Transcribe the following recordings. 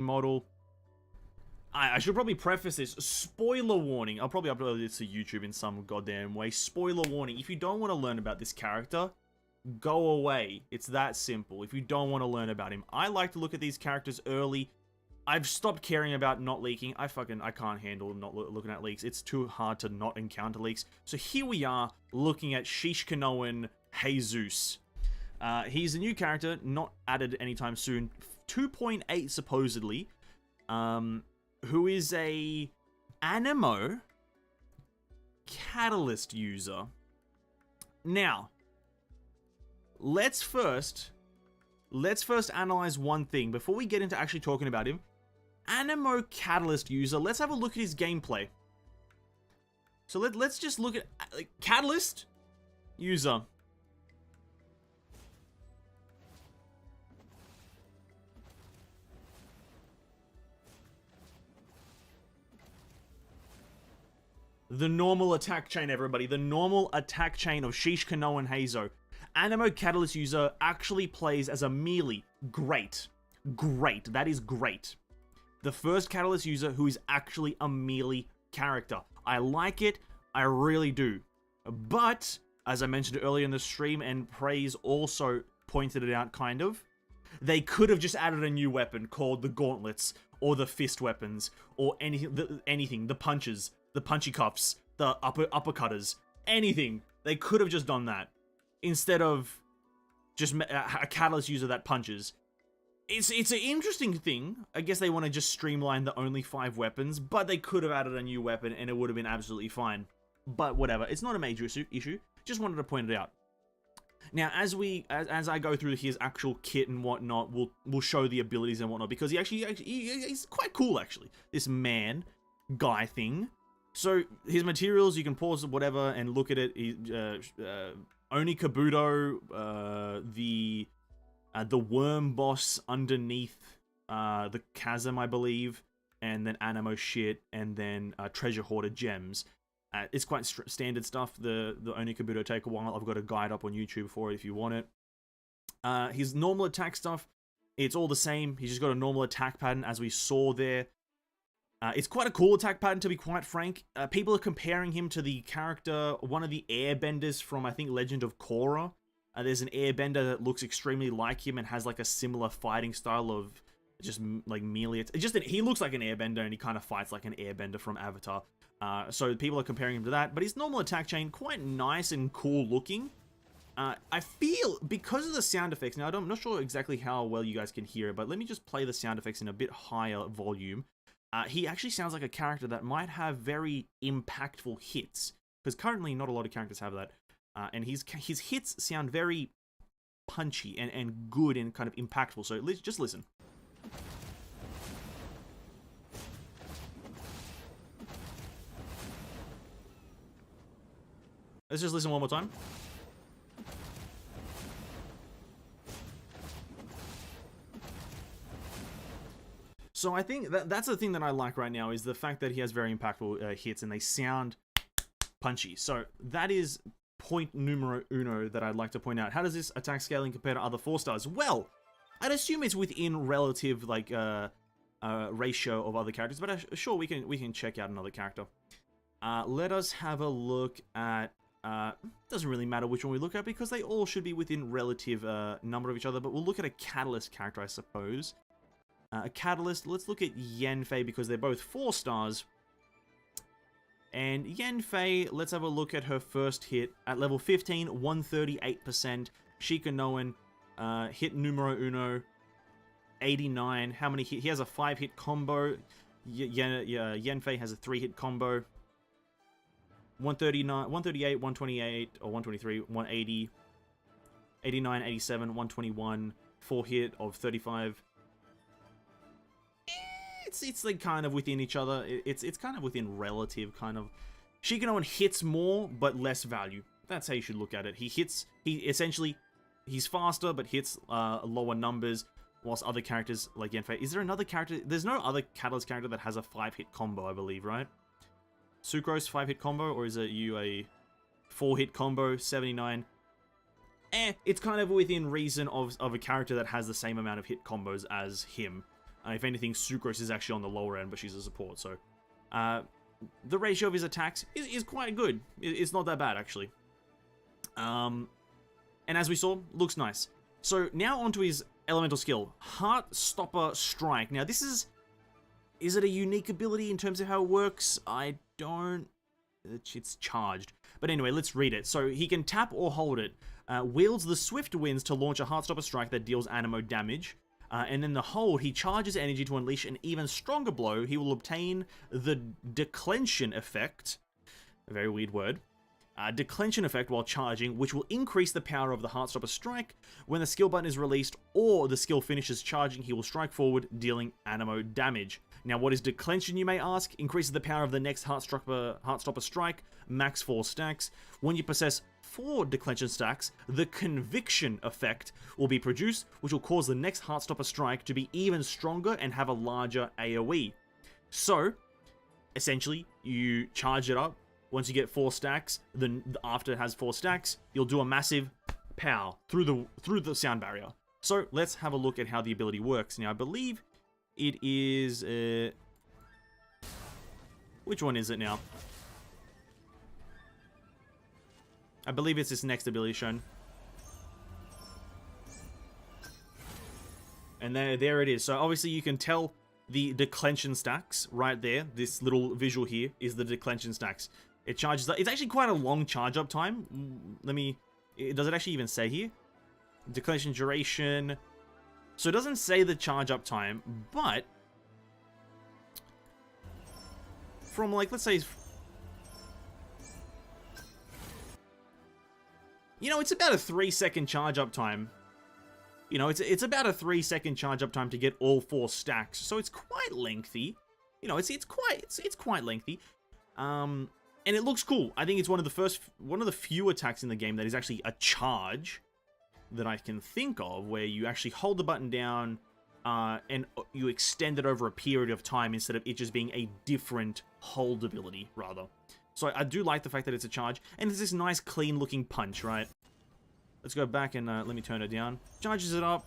model. I should probably preface this. Spoiler warning. I'll probably upload this to YouTube in some goddamn way. Spoiler warning. If you don't want to learn about this character, go away. It's that simple. If you don't want to learn about him. I like to look at these characters early. I've stopped caring about not leaking. I can't handle not looking at leaks. It's too hard to not encounter leaks. So here we are looking at Shikanoin Heizou. He's a new character, not added anytime soon. 2.8 supposedly. Who is a Anemo Catalyst user. Now, let's first analyze one thing before we get into actually talking about him. Anemo Catalyst user, let's have a look at his gameplay. So let's just look at Catalyst user. The normal attack chain, everybody. The normal attack chain of Shikanoin Heizou. Anemo Catalyst user actually plays as a melee. Great. Great. That is great. The first Catalyst user who is actually a melee character. I like it. I really do. But, as I mentioned earlier in the stream, and Praise also pointed it out kind of, they could have just added a new weapon called the Gauntlets, or the Fist Weapons, or anything. The punches, the punchy cuffs, the uppercutters, anything. They could have just done that. Instead of just a Catalyst user that punches. It's an interesting thing. I guess they want to just streamline the only 5 weapons, but they could have added a new weapon and it would have been absolutely fine. But whatever, it's not a major issue. Just wanted to point it out. Now, as I go through his actual kit and whatnot, we'll show the abilities and whatnot, because he's quite cool actually. This man guy thing. So his materials, you can pause whatever and look at it. Oni Kabuto, the worm boss underneath the chasm, I believe, and then Anemo shit, and then treasure hoarder gems. It's quite standard stuff. The Oni Kabuto take a while. I've got a guide up on YouTube for it if you want it. His normal attack stuff, it's all the same. He's just got a normal attack pattern as we saw there. It's quite a cool attack pattern, to be quite frank. People are comparing him to the character, one of the airbenders from, I think, Legend of Korra. There's an airbender that looks extremely like him and has like a similar fighting style of just like melee. He looks like an airbender and he kind of fights like an airbender from Avatar. So people are comparing him to that. But his normal attack chain, quite nice and cool looking. I feel, because of the sound effects, now I'm not sure exactly how well you guys can hear it, but let me just play the sound effects in a bit higher volume. He actually sounds like a character that might have very impactful hits, because currently not a lot of characters have that. And his hits sound very punchy and good and kind of impactful, so just listen. Let's just listen one more time. So I think that's the thing that I like right now, is the fact that he has very impactful hits and they sound punchy. So that is point numero uno that I'd like to point out. How does this attack scaling compare to other 4-stars? Well, I'd assume it's within relative like ratio of other characters, but sure, we can check out another character. Let us have a look at. Doesn't really matter which one we look at because they all should be within relative number of each other. But we'll look at a Catalyst character, I suppose. A Catalyst. Let's look at Yanfei because they're both 4-stars. And Yanfei, let's have a look at her first hit. At level 15, 138%. Shikanoin, hit numero uno, 89. How many hit? He has a 5-hit combo. Yanfei has a 3-hit combo. 139, 138, 128, or 123, 180, 89, 87, 121, 4-hit of 35. It's like kind of within each other. It's kind of within relative kind of. Shikanoin hits more but less value. That's how you should look at it. He's faster but hits lower numbers, whilst other characters like Yanfei. Is there another character? There's no other Catalyst character that has a 5-hit combo, I believe, right? Sucrose 5-hit combo, or is it you a 4-hit combo, 79? It's kind of within reason of a character that has the same amount of hit combos as him. If anything, Sucrose is actually on the lower end, but she's a support, so... the ratio of his attacks is quite good. It's not that bad, actually. And as we saw, looks nice. So, now onto his elemental skill. Heartstopper Strike. Now, this is... Is it a unique ability in terms of how it works? I don't... It's charged. But anyway, let's read it. So, he can tap or hold it. Wields the Swift Winds to launch a Heartstopper Strike that deals anemo damage. And then the hold, he charges energy to unleash an even stronger blow. He will obtain the Declension effect. A very weird word. Declension effect while charging, which will increase the power of the Heartstopper Strike. When the skill button is released or the skill finishes charging, he will strike forward, dealing anemo damage. Now, what is Declension, you may ask? Increases the power of the next Heartstopper Strike, max 4 stacks. When you possess 4 Declension stacks, the Conviction effect will be produced, which will cause the next Heartstopper Strike to be even stronger and have a larger AoE. So, essentially, you charge it up. Once you get 4 stacks, then after it has 4 stacks, you'll do a massive pow through the sound barrier. So let's have a look at how the ability works. Now, I believe it is... which one is it now? I believe it's this next ability shown. And there it is. So obviously you can tell the Declension stacks right there. This little visual here is the Declension stacks. It charges... It's actually quite a long charge up time. Let me... Does it actually even say here? Declension duration. So it doesn't say the charge up time, but... From like, let's say... You know, it's about a 3-second charge up time. You know, it's about a 3-second charge up time to get all 4 stacks. So it's quite lengthy. You know, it's quite lengthy. And it looks cool. I think it's one of the few attacks in the game that is actually a charge that I can think of, where you actually hold the button down and you extend it over a period of time instead of it just being a different hold ability, rather. So I do like the fact that it's a charge, and it's this nice, clean-looking punch, right? Let's go back and let me turn it down. Charges it up,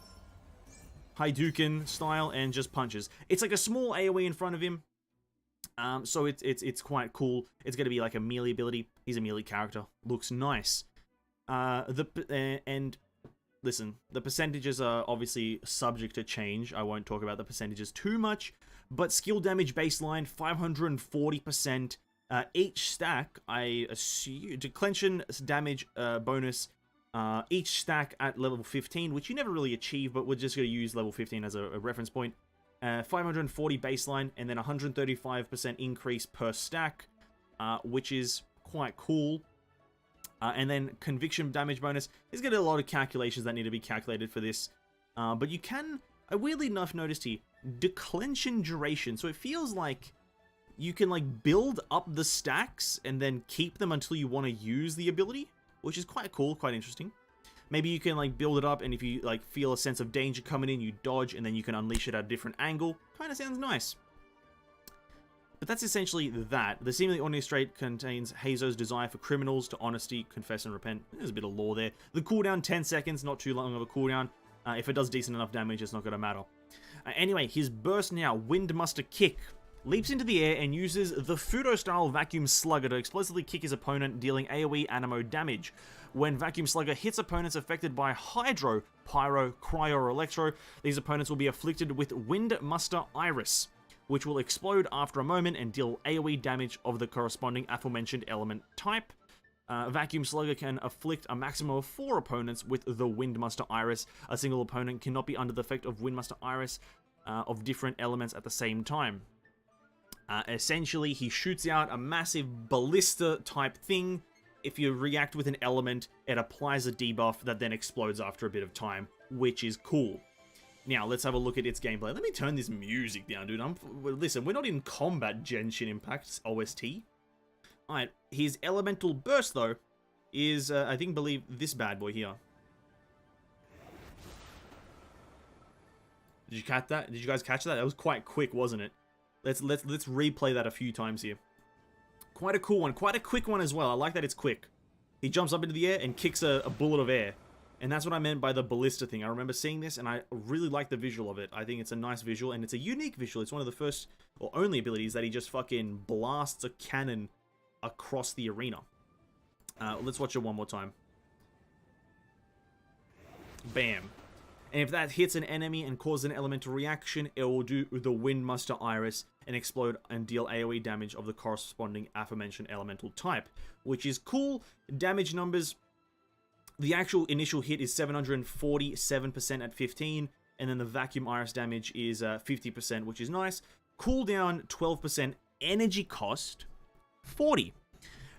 Hadouken style, and just punches. It's like a small AoE in front of him. So it's quite cool. It's going to be like a melee ability. He's a melee character. Looks nice. And listen, the percentages are obviously subject to change. I won't talk about the percentages too much, but skill damage baseline 540%. Each stack, I assume, Declension damage bonus. Each stack at level 15, which you never really achieve, but we're just going to use level 15 as a reference point. 540 baseline, and then 135% increase per stack, which is quite cool. And then Conviction damage bonus. There's going to be a lot of calculations that need to be calculated for this. But you can, I weirdly enough noticed here, Declension duration. So it feels like you can like build up the stacks and then keep them until you want to use the ability, which is quite cool, quite interesting. Maybe you can like build it up, and if you like feel a sense of danger coming in, you dodge, and then you can unleash it at a different angle. Kind of sounds nice. But that's essentially that. The seemingly ordinary trait contains Heizou's desire for criminals to honesty, confess, and repent. There's a bit of lore there. The cooldown 10 seconds, not too long of a cooldown. If it does decent enough damage, it's not going to matter. Anyway, his burst now, Windmuster Kick. Leaps into the air and uses the Fudo-style Vacuum Slugger to explosively kick his opponent, dealing AoE anemo damage. When Vacuum Slugger hits opponents affected by Hydro, Pyro, Cryo, or Electro, these opponents will be afflicted with Windmuster Iris, which will explode after a moment and deal AoE damage of the corresponding aforementioned element type. Vacuum Slugger can afflict a maximum of 4 opponents with the Windmuster Iris. A single opponent cannot be under the effect of Windmuster Iris of different elements at the same time. Essentially, he shoots out a massive ballista type thing. If you react with an element, it applies a debuff that then explodes after a bit of time, which is cool. Now, let's have a look at its gameplay. Let me turn this music down, dude. Listen, we're not in combat Genshin Impact OST. Alright, his elemental burst, though, is, believe this bad boy here. Did you catch that? Did you guys catch that? That was quite quick, wasn't it? Let's replay that a few times here. Quite a cool one. Quite a quick one as well. I like that it's quick. He jumps up into the air and kicks a bullet of air. And that's what I meant by the ballista thing. I remember seeing this, and I really like the visual of it. I think it's a nice visual, and it's a unique visual. It's one of the first, or only abilities that he just fucking blasts a cannon across the arena. Let's watch it one more time. Bam. And if that hits an enemy and causes an elemental reaction, it will do the Windmaster Iris and explode and deal AoE damage of the corresponding aforementioned elemental type, which is cool. Damage numbers, the actual initial hit is 747% at 15, and then the Vacuum Iris damage is 50%, which is nice. Cooldown 12%, energy cost 40.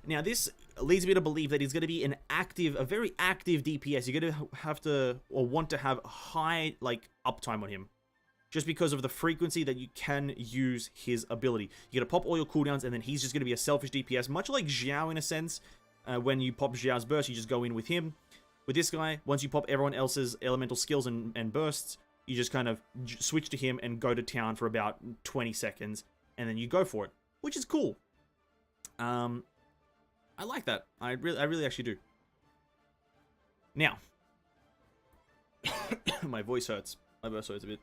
Now this leads me to believe that he's going to be an active, a very active DPS. You're going to have to, or want to have high, like, uptime on him. Just because of the frequency that you can use his ability. You're going to pop all your cooldowns, and then he's just going to be a selfish DPS. Much like Xiao in a sense. When you pop Xiao's burst, you just go in with him. With this guy, once you pop everyone else's elemental skills and bursts, you just kind of switch to him and go to town for about 20 seconds. And then you go for it. Which is cool. I like that. I really actually do. Now, my voice hurts. My voice hurts a bit.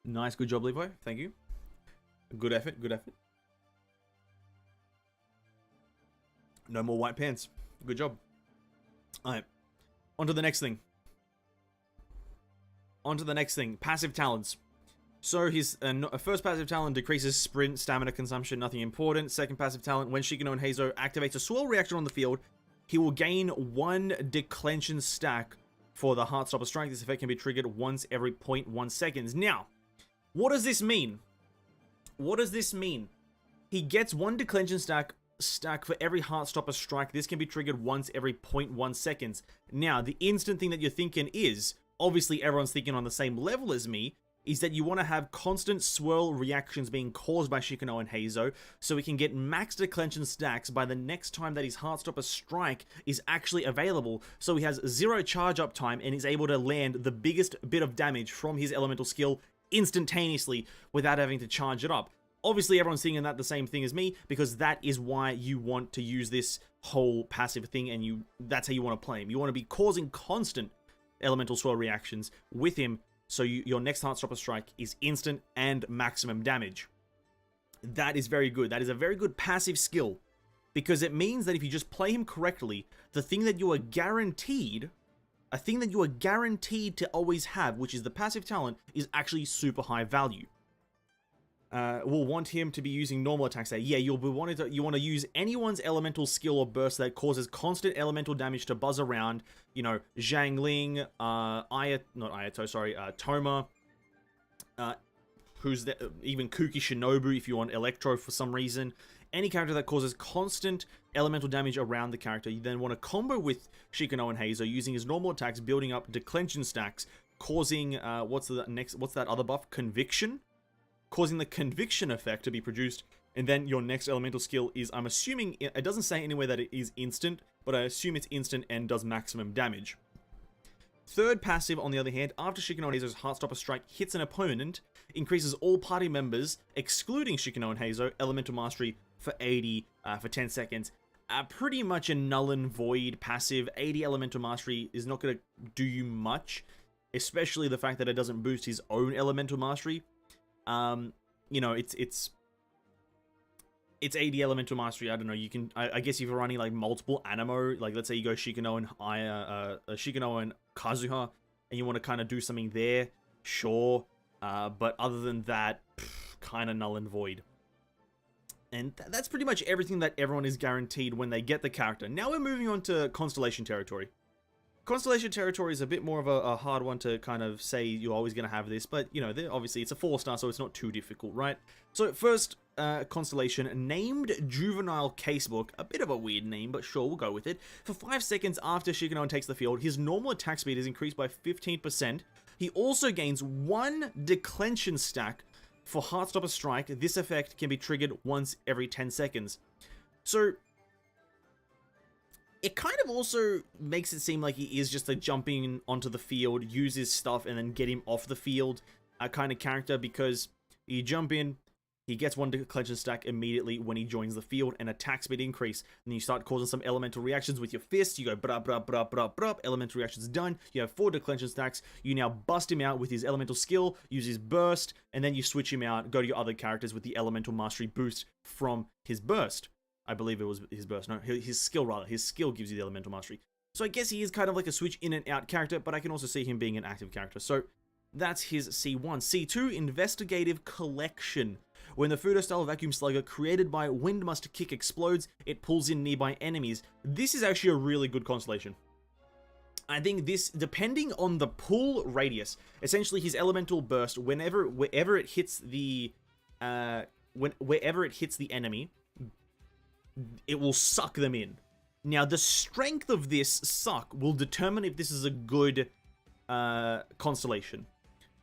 Nice, good job, Levi. Thank you. Good effort, good effort. No more white pants. Good job. Alright. On to the next thing. Passive talents. So his first passive talent decreases sprint, stamina consumption, nothing important. Second passive talent, when Shikanoin Heizou activates a swirl reaction on the field, he will gain 1 declension stack for the Heartstopper Strike. This effect can be triggered once every 0.1 seconds. Now, what does this mean? What does this mean? He gets 1 declension stack for every Heartstopper Strike. This can be triggered once every 0.1 seconds. Now, the instant thing that you're thinking is, obviously everyone's thinking on the same level as me, is that you want to have constant swirl reactions being caused by Shikanoin Heizou, so we can get max declension stacks by the next time that his Heartstopper Strike is actually available, so he has 0 charge up time and is able to land the biggest bit of damage from his elemental skill instantaneously without having to charge it up. Obviously, everyone's thinking that the same thing as me, because that is why you want to use this whole passive thing, and that's how you want to play him. You want to be causing constant elemental swirl reactions with him, so your next Heartstopper Strike is instant and maximum damage. That is very good. That is a very good passive skill, because it means that if you just play him correctly, the thing that you are guaranteed, a thing that you are guaranteed to always have, which is the passive talent, is actually super high value. We'll want him to be using normal attacks there. Yeah, you want to use anyone's elemental skill or burst that causes constant elemental damage to buzz around. You know, Zhangling, Toma, even Kuki Shinobu if you want Electro for some reason. Any character that causes constant elemental damage around the character. You then want to combo with Shikanoin Heizou using his normal attacks, building up declension stacks, causing, what's that other buff? Conviction? Causing the conviction effect to be produced, and then your next elemental skill is, I'm assuming, it doesn't say anywhere that it is instant, but I assume it's instant and does maximum damage. Third passive, on the other hand, after Shikanoin Heizou's Heartstopper Strike hits an opponent, increases all party members, excluding Shikanoin Heizou, elemental mastery for 80 for 10 seconds. Pretty much a null and void passive. 80 elemental mastery is not going to do you much, especially the fact that it doesn't boost his own elemental mastery. You know, it's 80 elemental mastery. I don't know, you can, I guess if you're running like multiple Anemo, like let's say you go Shikanoin Kazuha, and you want to kind of do something there, sure, but other than that, kind of null and void. And that's pretty much everything that everyone is guaranteed when they get the character. Now we're moving on to Constellation Territory. Constellation Territory is a bit more of a hard one to kind of say you're always going to have this, but, you know, obviously it's a 4-star, so it's not too difficult, right? So first Constellation, named Juvenile Casebook, a bit of a weird name, but sure, we'll go with it. For 5 seconds after Shikanoin takes the field, his normal attack speed is increased by 15%. He also gains 1 declension stack for Heartstopper Strike. This effect can be triggered once every 10 seconds. So it kind of also makes it seem like he is just a jumping onto the field, use his stuff, and then get him off the field kind of character, because you jump in, he gets one declension stack immediately when he joins the field, and attack speed increase. And then you start causing some elemental reactions with your fists. You go brah brah brah brah brah. Elemental reactions done. You have 4 declension stacks. You now bust him out with his elemental skill, use his burst, and then you switch him out, go to your other characters with the elemental mastery boost from his burst. I believe it was his burst. No, his skill rather. His skill gives you the elemental mastery. So I guess he is kind of like a switch in and out character, but I can also see him being an active character. So that's his C1. C2, Investigative Collection. When the Fudo-style vacuum slugger created by Windmaster Kick explodes, it pulls in nearby enemies. This is actually a really good constellation. I think this, depending on the pull radius, essentially his elemental burst, wherever it hits the enemy, it will suck them in. Now, the strength of this suck will determine if this is a good constellation.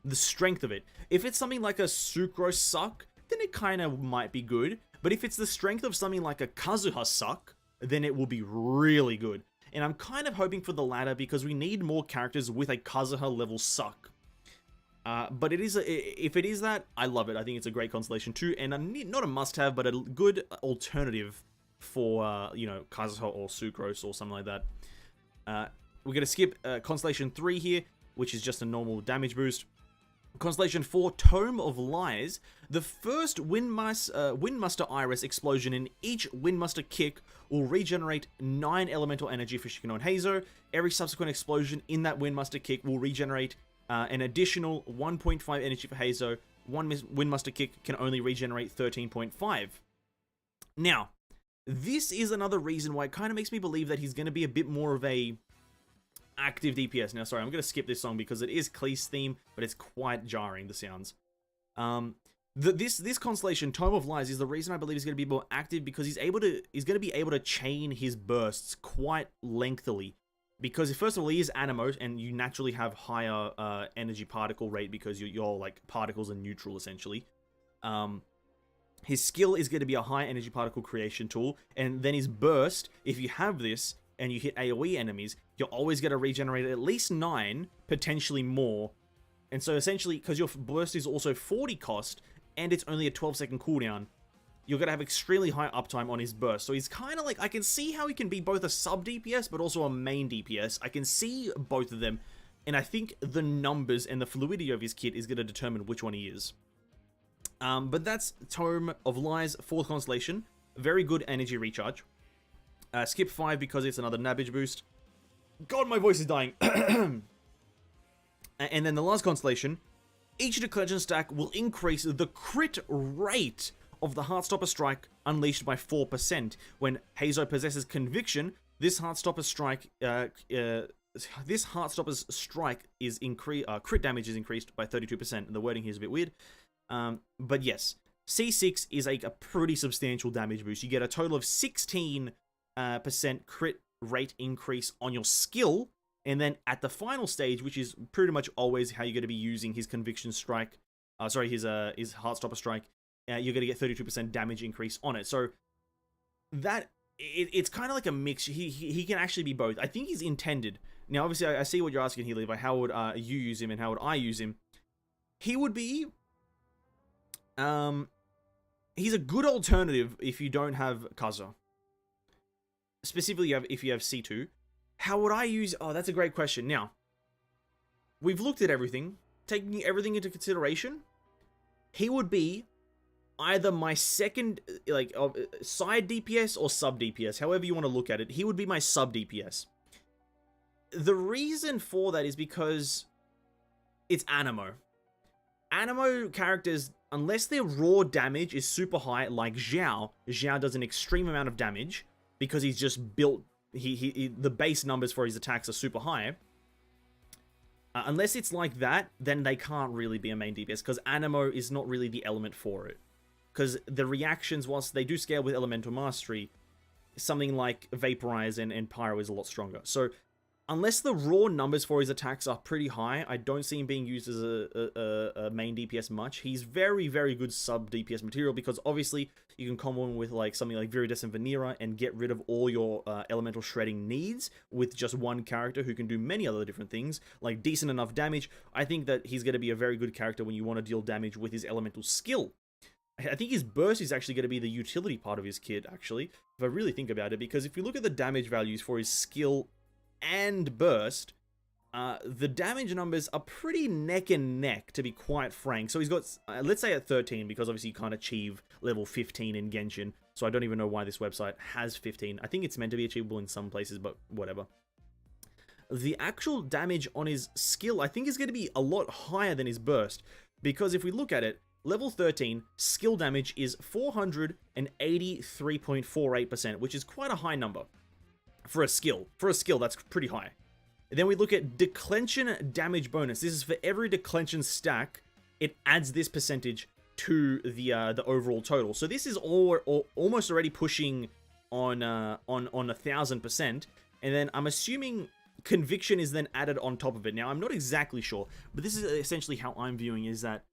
The strength of it. If it's something like a Sucrose suck, then it kind of might be good. But if it's the strength of something like a Kazuha suck, then it will be really good. And I'm kind of hoping for the latter, because we need more characters with a Kazuha level suck. But if it is that, I love it. I think it's a great constellation too, and not a must-have, but a good alternative for, you know, Kazuha or Sucrose or something like that. We're going to skip Constellation 3 here, which is just a normal damage boost. Constellation 4, Tome of Lies. The first Windmaster Iris explosion in each Windmaster Kick will regenerate 9 elemental energy for Shikanoin Heizou. Every subsequent explosion in that Windmaster Kick will regenerate an additional 1.5 energy for Heizou. One Windmaster Kick can only regenerate 13.5. Now, this is another reason why it kind of makes me believe that he's going to be a bit more of a active DPS. Now, sorry, I'm going to skip this song because it is Klee's theme, but it's quite jarring, the sounds. This constellation, Tome of Lies, is the reason I believe he's going to be more active, because he's going to be able to chain his bursts quite lengthily. Because first of all, he is Animo, and you naturally have higher energy particle rate because your like particles are neutral essentially. His skill is going to be a high energy particle creation tool, and then his burst, if you have this and you hit AoE enemies, you're always going to regenerate at least 9, potentially more. And so essentially, because your burst is also 40 cost, and it's only a 12-second cooldown, you're going to have extremely high uptime on his burst. So he's kind of like, I can see how he can be both a sub-DPS, but also a main DPS. I can see both of them, and I think the numbers and the fluidity of his kit is going to determine which one he is. But that's Tome of Lies, 4th constellation. Very good energy recharge. Skip 5 because it's another Nabbage boost. God, my voice is dying. And then the last constellation, each declension stack will increase the crit rate of the Heartstopper Strike unleashed by 4%. When Heizou possesses Conviction, this Heartstopper Strike, is crit damage is increased by 32%. The wording here is a bit weird. But yes, C6 is a pretty substantial damage boost. You get a total of 16% crit rate increase on your skill, and then at the final stage, which is pretty much always how you're going to be using his Conviction Strike, his Heartstopper Strike, you're going to get 32% damage increase on it. So that it's kind of like a mix. He can actually be both. I think he's intended. Now, obviously, I see what you're asking here, Levi. How would you use him, and how would I use him? He would be he's a good alternative if you don't have Kazuha. Specifically, if you have C2. How would I use... Oh, that's a great question. Now, we've looked at everything. Taking everything into consideration, he would be either my second, like, side DPS or sub DPS. However you want to look at it. He would be my sub DPS. The reason for that is because it's Animo. Animo characters, unless their raw damage is super high, like Xiao does an extreme amount of damage because he's just built, the base numbers for his attacks are super high. Unless it's like that, then they can't really be a main DPS, because Animo is not really the element for it. Because the reactions, whilst they do scale with Elemental Mastery, something like Vaporize and Pyro is a lot stronger. So unless the raw numbers for his attacks are pretty high, I don't see him being used as a main DPS much. He's very, very good sub DPS material because obviously you can combo him with like something like Viridescent Vanera and get rid of all your elemental shredding needs with just one character who can do many other different things, like decent enough damage. I think that he's going to be a very good character when you want to deal damage with his elemental skill. I think his burst is actually going to be the utility part of his kit, actually, if I really think about it, because if you look at the damage values for his skill and burst, the damage numbers are pretty neck and neck, to be quite frank. So he's got, let's say at 13, because obviously you can't achieve level 15 in Genshin, so I don't even know why this website has 15. I think it's meant to be achievable in some places, but whatever. The actual damage on his skill, I think, is going to be a lot higher than his burst, because if we look at it, level 13, skill damage is 483.48%, which is quite a high number for a skill. For a skill, that's pretty high. And then we look at declension damage bonus. This is for every declension stack, it adds this percentage to the overall total. So this is almost already pushing on 1,000%. And then I'm assuming conviction is then added on top of it. Now, I'm not exactly sure, but this is essentially how I'm viewing is that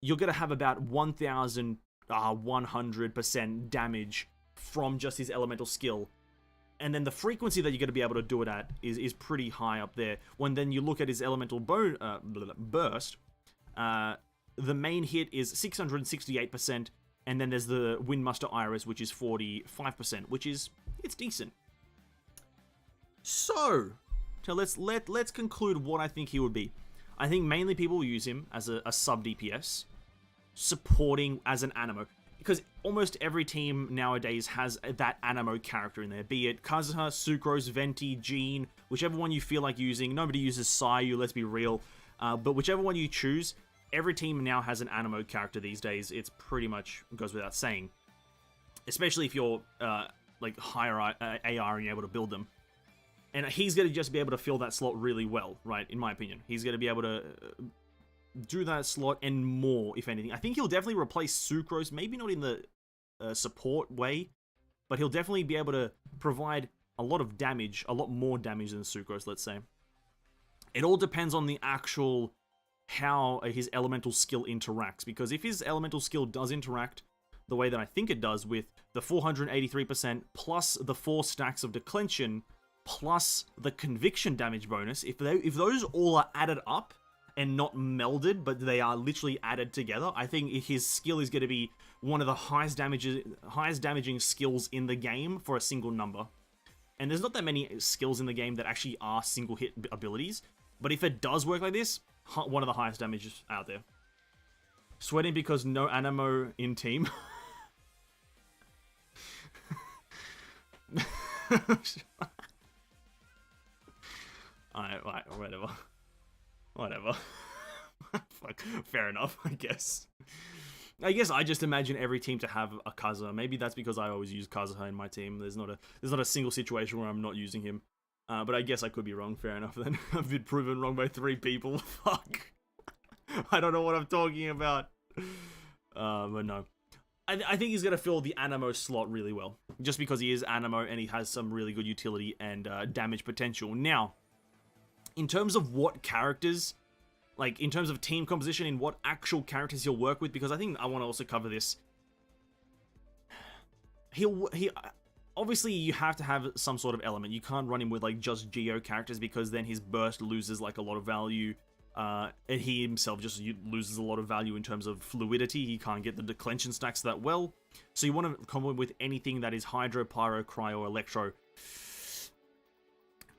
you're going to have about 1,100% damage from just his elemental skill. And then the frequency that you're going to be able to do it at is pretty high up there. When then you look at his elemental burst, the main hit is 668%, and then there's the Windmaster Iris, which is 45%, which is, it's decent. So let's conclude what I think he would be. I think mainly people will use him as a sub DPS, supporting as an Anemo, because almost every team nowadays has that Anemo character in there, be it Kazuha, Sucrose, Venti, Jean, whichever one you feel like using. Nobody uses Sayu, let's be real, but whichever one you choose, every team now has an Anemo character these days. It's pretty much goes without saying, especially if you're like higher AR and you're able to build them. And he's going to just be able to fill that slot really well, right? In my opinion. He's going to be able to do that slot and more, if anything. I think he'll definitely replace Sucrose, maybe not in the support way, but he'll definitely be able to provide a lot of damage, a lot more damage than Sucrose, let's say. It all depends on the actual, how his elemental skill interacts, because if his elemental skill does interact the way that I think it does with the 483% plus the 4 stacks of declension, plus the conviction damage bonus, if those all are added up and not melded, but they are literally added together, I think his skill is going to be one of the highest damaging skills in the game for a single number. And there's not that many skills in the game that actually are single hit abilities, but if it does work like this, one of the highest damages out there. Sweating because no Anemo in team. Alright, whatever. Fuck, fair enough, I guess. I just imagine every team to have a Kazuha. Maybe that's because I always use Kazuha in my team. There's not a single situation where I'm not using him. But I guess I could be wrong. Fair enough then. I've been proven wrong by 3 people. Fuck. I don't know what I'm talking about. But no. I think he's going to fill the Anemo slot really well. Just because he is Anemo and he has some really good utility and damage potential. Now, in terms of what characters, like in terms of team composition and what actual characters he'll work with, because I think I want to also cover this. Obviously you have to have some sort of element. You can't run him with like just Geo characters, because then his burst loses like a lot of value. And he himself just loses a lot of value in terms of fluidity. He can't get the declension stacks that well. So you want to combo with anything that is Hydro, Pyro, Cryo, Electro.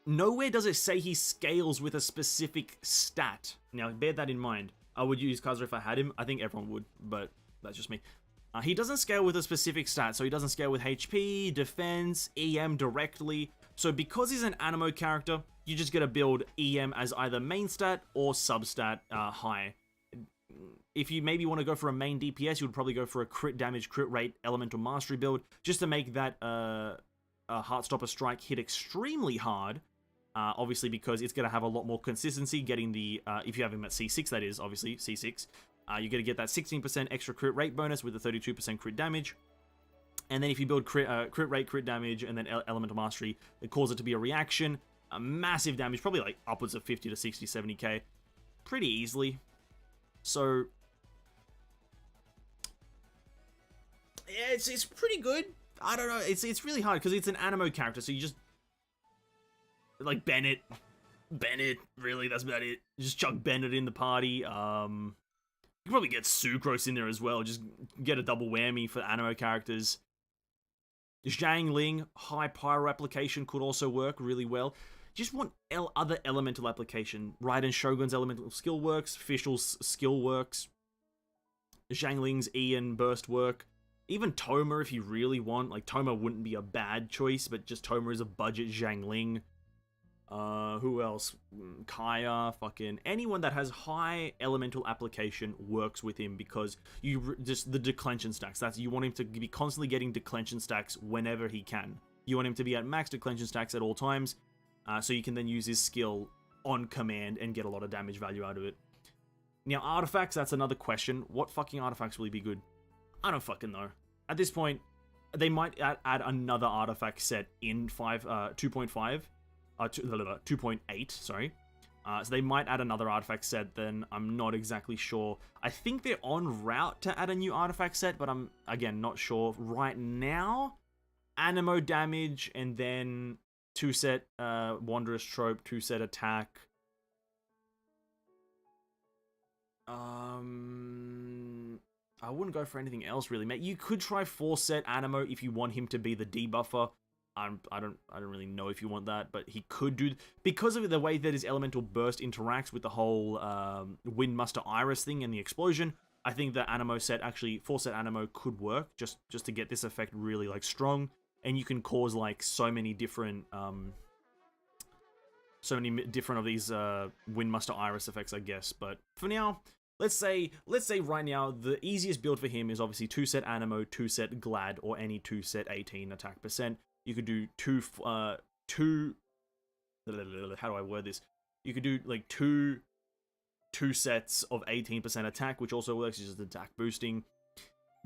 Nowhere does it say he scales with a specific stat. Now, bear that in mind. I would use Kazuha if I had him. I think everyone would, but that's just me. He doesn't scale with a specific stat, so he doesn't scale with HP, Defense, EM directly. So because he's an Anemo character, you just gotta build EM as either main stat or substat high. If you maybe want to go for a main DPS, you would probably go for a crit damage, crit rate, elemental mastery build, just to make that Heartstopper Strike hit extremely hard. Obviously, because it's going to have a lot more consistency getting the, if you have him at C6, that is, obviously, C6, you're going to get that 16% extra crit rate bonus with the 32% crit damage. And then if you build crit rate, crit damage, and then elemental mastery, it causes it to be a reaction. massive damage, probably like upwards of 50 to 60, 70k, pretty easily. So yeah, it's pretty good. I don't know, it's really hard because it's an animo character, so you just like Bennett, really, that's about it. Just chuck Bennett in the party. You can probably get Sucrose in there as well, just get a double whammy for animo characters. Zhang Ling, high pyro application could also work really well. Just want other elemental application. Raiden Shogun's elemental skill works, Fischl's skill works, Zhang Ling's E and burst work. Even Toma, if you really want. Like, Toma wouldn't be a bad choice, but just Toma is a budget Zhang Ling. Who else? Kaya, fucking anyone that has high elemental application works with him because you just the declension stacks. That's you want him to be constantly getting declension stacks whenever he can. You want him to be at max declension stacks at all times, so you can then use his skill on command and get a lot of damage value out of it. Now artifacts, that's another question. What fucking artifacts will he be good? I don't fucking know. At this point, they might add another artifact set in 2.5. 2.8, sorry. So they might add another artifact set, then I'm not exactly sure. I think they're en route to add a new artifact set, but I'm, again, not sure. Right now, Animo damage, and then 2-set Wanderous Trope, 2-set attack. I wouldn't go for anything else, really, mate. You could try 4-set Animo if you want him to be the debuffer. I don't really know if you want that, but he could do, because of the way that his elemental burst interacts with the whole Windmaster Iris thing and the explosion. I think the Animo set, actually 4-set Animo could work just to get this effect really like strong, and you can cause like so many different of these Windmaster Iris effects, I guess. But for now, let's say right now the easiest build for him is obviously 2-set Animo, 2-set Glad, or any 2-set 18 attack percent. You could do how do I word this? You could do like two sets of 18% attack, which also works, just attack boosting.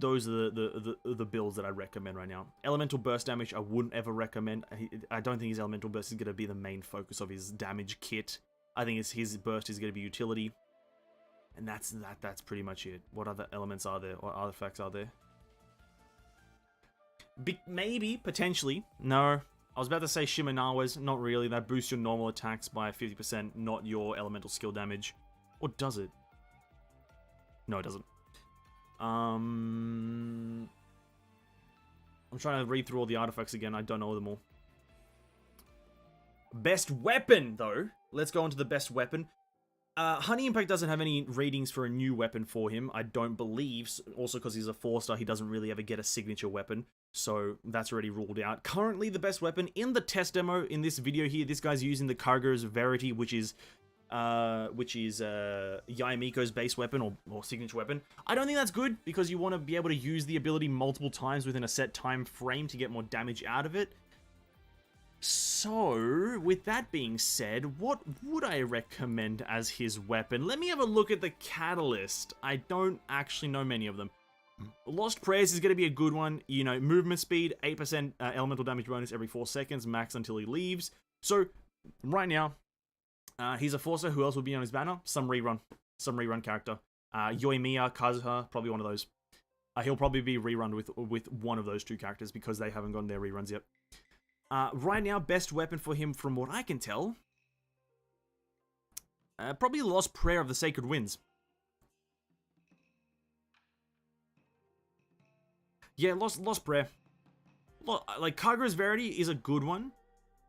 Those are the builds that I recommend right now. Elemental burst damage, I wouldn't ever recommend. I don't think his elemental burst is going to be the main focus of his damage kit. I think his burst is going to be utility, and that's pretty much it. What other elements are there, or artifacts are there? Maybe, potentially. No. I was about to say Shimenawa's. Not really. That boosts your normal attacks by 50%, not your elemental skill damage. Or does it? No, it doesn't. I'm trying to read through all the artifacts again. I don't know them all. Best weapon, though. Let's go on to the best weapon. Honey Impact doesn't have any readings for a new weapon for him, I don't believe. Also, because he's a 4-star, he doesn't really ever get a signature weapon. So that's already ruled out. Currently, the best weapon in the test demo in this video here, this guy's using the Kagura's Verity, which is Yamiko's base weapon or signature weapon. I don't think that's good because you want to be able to use the ability multiple times within a set time frame to get more damage out of it. So, with that being said, what would I recommend as his weapon? Let me have a look at the catalyst. I don't actually know many of them. Lost Prayers is going to be a good one. You know, movement speed, 8% elemental damage bonus every 4 seconds, max until he leaves. So, right now, he's a 4-star. Who else would be on his banner? Some rerun character. Yoimiya, Kazuha, probably one of those. He'll probably be rerun with one of those two characters because they haven't gotten their reruns yet. Right now, best weapon for him, from what I can tell, probably Lost Prayer of the Sacred Winds. Yeah, Lost Prayer. Like, Kagura's Verity is a good one,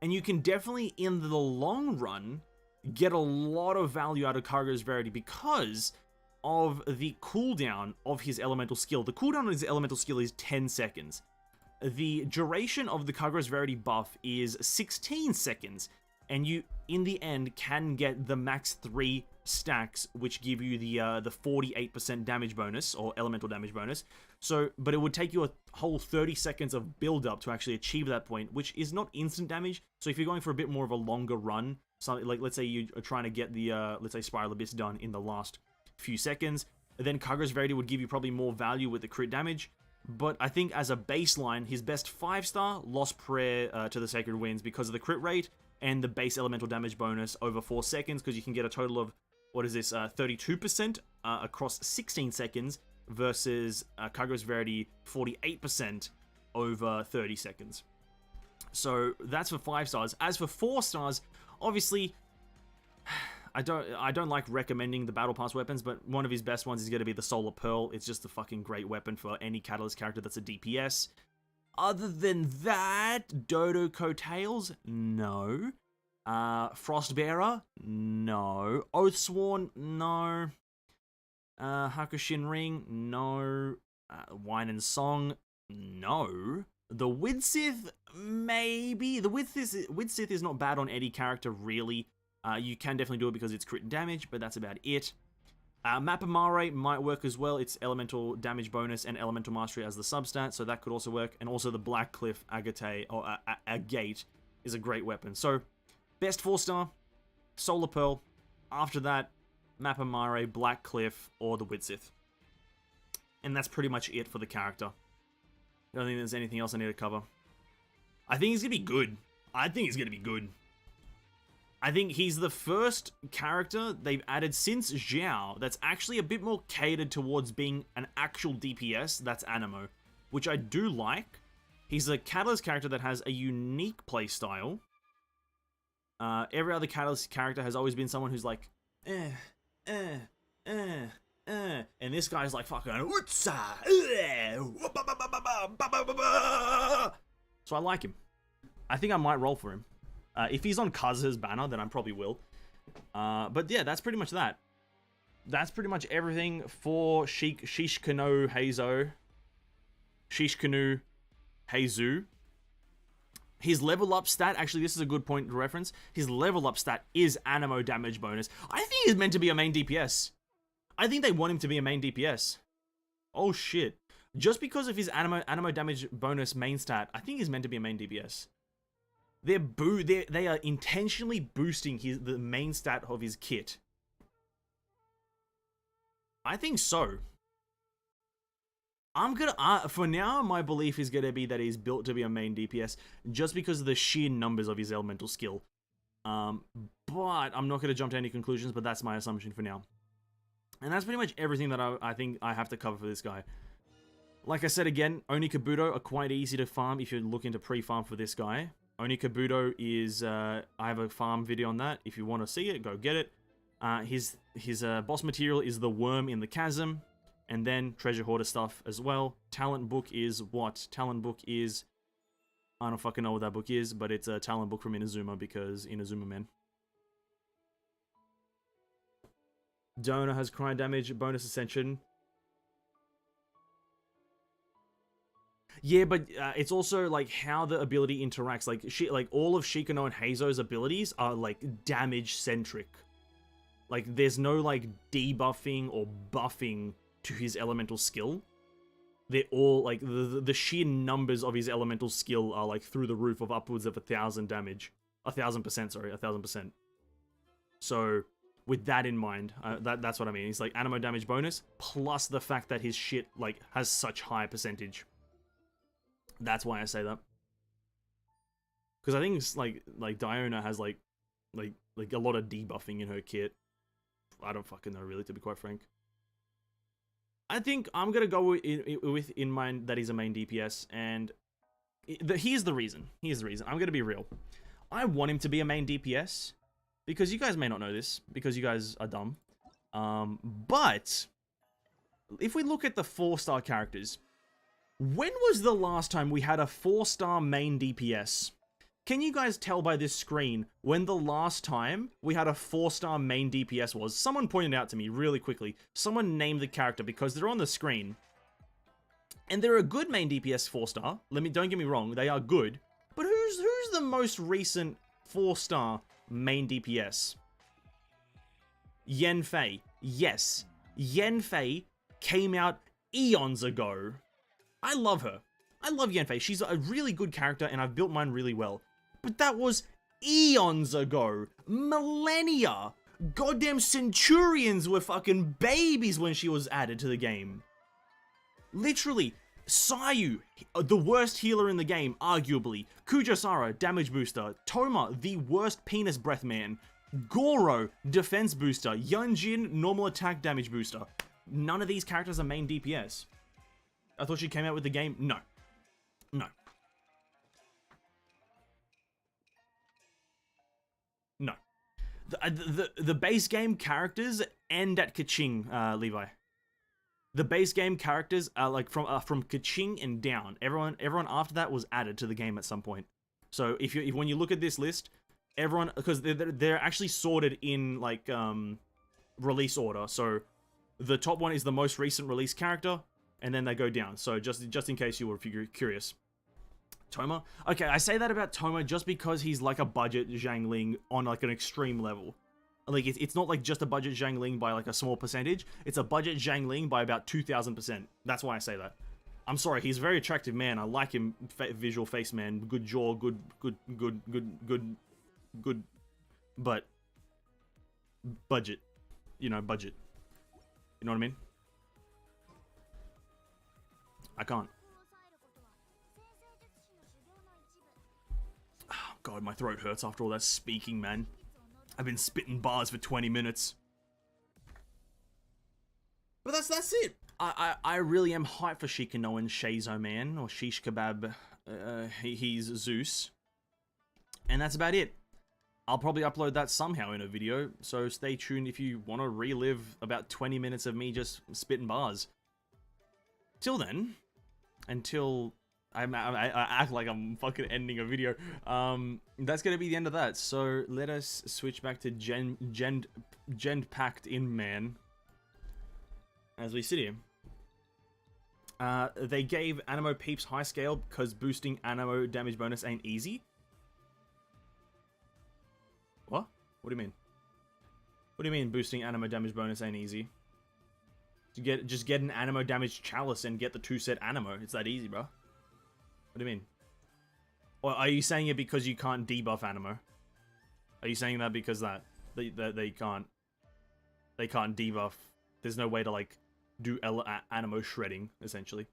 and you can definitely, in the long run, get a lot of value out of Kagura's Verity because of the cooldown of his elemental skill. The cooldown of his elemental skill is 10 seconds. The duration of the Kagura's Verity buff is 16 seconds, and you, in the end, can get the max 3 stacks, which give you the 48% damage bonus, or elemental damage bonus. So, but it would take you a whole 30 seconds of build-up to actually achieve that point, which is not instant damage. So if you're going for a bit more of a longer run, something like, let's say you are trying to get the, let's say, Spiral Abyss done in the last few seconds, then Kagura's Verity would give you probably more value with the crit damage. But I think as a baseline, his best 5-star, Lost Prayer to the Sacred Winds, because of the crit rate, and the base elemental damage bonus over 4 seconds, because you can get a total of, what is this, 32% across 16 seconds, versus Kago's Verity 48% over 30 seconds. So that's for 5 stars. As for 4 stars, obviously, I don't like recommending the Battle Pass weapons, but one of his best ones is going to be the Solar Pearl. It's just a fucking great weapon for any Catalyst character that's a DPS. Other than that, Dodo Coattails? No. Frostbearer? No. Oathsworn? No. Hakushin Ring? No. Wine and Song? No. The Widsith? Maybe. The Widsith is not bad on any character, really. You can definitely do it because it's crit damage, but that's about it. Mapamare might work as well. It's elemental damage bonus and elemental mastery as the substat, so that could also work. And also the Black Cliff Agate, or Agate, is a great weapon. So, best 4-star, Solar Pearl. After that, Mapamare, Black Cliff, or the Widsith. And that's pretty much it for the character. I don't think there's anything else I need to cover. I think he's gonna be good. I think he's the first character they've added since Xiao that's actually a bit more catered towards being an actual DPS that's Anemo, which I do like. He's a Catalyst character that has a unique playstyle. Every other Catalyst character has always been someone who's like, and this guy's like fucking, so I like him. I think I might roll for him. If he's on Kaz's banner, then I probably will. But yeah, that's pretty much that. That's pretty much everything for Shikanoin Heizou. Shikanoin Heizou. His level up stat, actually this is a good point to reference, his level up stat is Anemo damage bonus. I think he's meant to be a main DPS. I think they want him to be a main DPS. Oh shit. Just because of his Anemo damage bonus main stat, I think he's meant to be a main DPS. They are intentionally boosting the main stat of his kit. I think so. I'm gonna for now, my belief is gonna be that he's built to be a main DPS just because of the sheer numbers of his elemental skill. But I'm not gonna jump to any conclusions. But that's my assumption for now. And that's pretty much everything that I think I have to cover for this guy. Like I said again, Oni Kabuto are quite easy to farm if you're looking to pre-farm for this guy. Oni Kabuto is, I have a farm video on that. If you want to see it, go get it. His boss material is the worm in the chasm. And then treasure hoarder stuff as well. Talent book is what? Talent book is... I don't fucking know what that book is, but it's a talent book from Inazuma because Inazuma man. Donor has cry damage, bonus ascension. Yeah, but it's also like how the ability interacts. Like all of Shikanoin Heizou's abilities are like damage centric. Like there's no like debuffing or buffing to his elemental skill. They're all like the sheer numbers of his elemental skill are like through the roof of upwards of 1,000 damage. 1,000%, sorry, 1,000%. So with that in mind, that's what I mean. He's like Anemo damage bonus plus the fact that his shit like has such high percentage. That's why I say that. Because I think it's like Diona has like a lot of debuffing in her kit. I don't fucking know really, to be quite frank. I think I'm gonna go with in mind that he's a main DPS, and here's the reason. Here's the reason. I'm gonna be real. I want him to be a main DPS because you guys may not know this because you guys are dumb. But if we look at the 4-star characters, when was the last time we had a 4-star main DPS? Can you guys tell by this screen when the last time we had a 4-star main DPS was? Someone pointed out to me really quickly. Someone named the character because they're on the screen. And they're a good main DPS 4-star. Don't get me wrong, they are good. But who's the most recent 4-star main DPS? Yanfei. Yes. Yanfei came out eons ago. I love her. I love Yanfei. She's a really good character and I've built mine really well. But that was eons ago. Millennia. Goddamn centurions were fucking babies when she was added to the game. Literally. Sayu, the worst healer in the game, arguably. Kujosara, damage booster. Toma, the worst penis breath man. Goro, defense booster. Yunjin, normal attack damage booster. None of these characters are main DPS. I thought she came out with the game. No. No. No. The base game characters end at Kaching, Levi. The base game characters are like from Kaching and down. Everyone after that was added to the game at some point. So if when you look at this list, everyone, because they're actually sorted in like release order. So the top one is the most recent release character, and then they go down. So just in case you were curious. Toma? Okay, I say that about Toma just because he's like a budget Zhangling on like an extreme level. Like, it's not like just a budget Zhangling by like a small percentage. It's a budget Zhangling by about 2,000%. That's why I say that. I'm sorry, he's a very attractive man. I like him, visual face man. Good jaw, good, but budget. You know, budget. You know what I mean? I can't. Oh, God, my throat hurts after all that speaking, man. I've been spitting bars for 20 minutes. But that's it. I really am hyped for Shikanoin Heizou, man, or Shish Kebab. He's Zeus. And that's about it. I'll probably upload that somehow in a video, so stay tuned if you want to relive about 20 minutes of me just spitting bars. Till then, until I act like I'm fucking ending a video, that's gonna be the end of that. So let us switch back to Gen Packed in man. As we sit here. They gave Animo Peeps high scale because boosting Animo damage bonus ain't easy. What? What do you mean? What do you mean boosting Animo damage bonus ain't easy? Just get an Animo damage chalice and get the 2-set Animo. It's that easy, bro. What do you mean? Or are you saying it because you can't debuff Animo? Are you saying that because they can't debuff? There's no way to like do Animo shredding, essentially.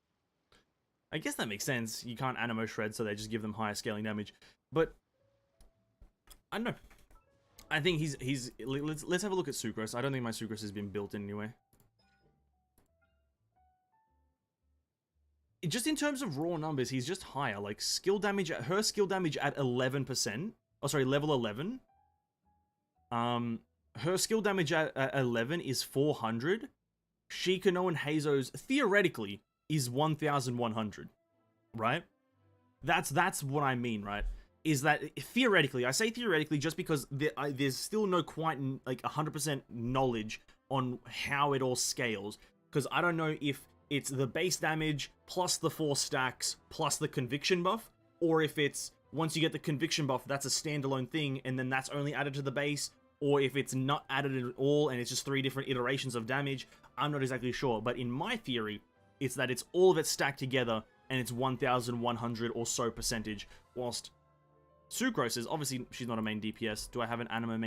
I guess that makes sense. You can't Animo shred, so they just give them higher scaling damage. But I don't know. I think he's let's have a look at Sucrose. I don't think my Sucrose has been built in anyway. Just in terms of raw numbers, he's just higher. Like skill damage, her skill damage at 11%. Oh, sorry, level 11. Her skill damage at 11 is 400. Shikanoin Heizou's theoretically is 1,100, right? That's what I mean, right? Is that theoretically? I say theoretically just because there's still no quite like 100% knowledge on how it all scales. Because I don't know if it's the base damage plus the 4 stacks plus the conviction buff, or if it's once you get the conviction buff, that's a standalone thing, and then that's only added to the base, or if it's not added at all and it's just 3 different iterations of damage. I'm not exactly sure, but in my theory, it's that it's all of it stacked together and it's 1,100 or so percentage, whilst Sucrose is obviously she's not a main DPS. Do I have an Animo main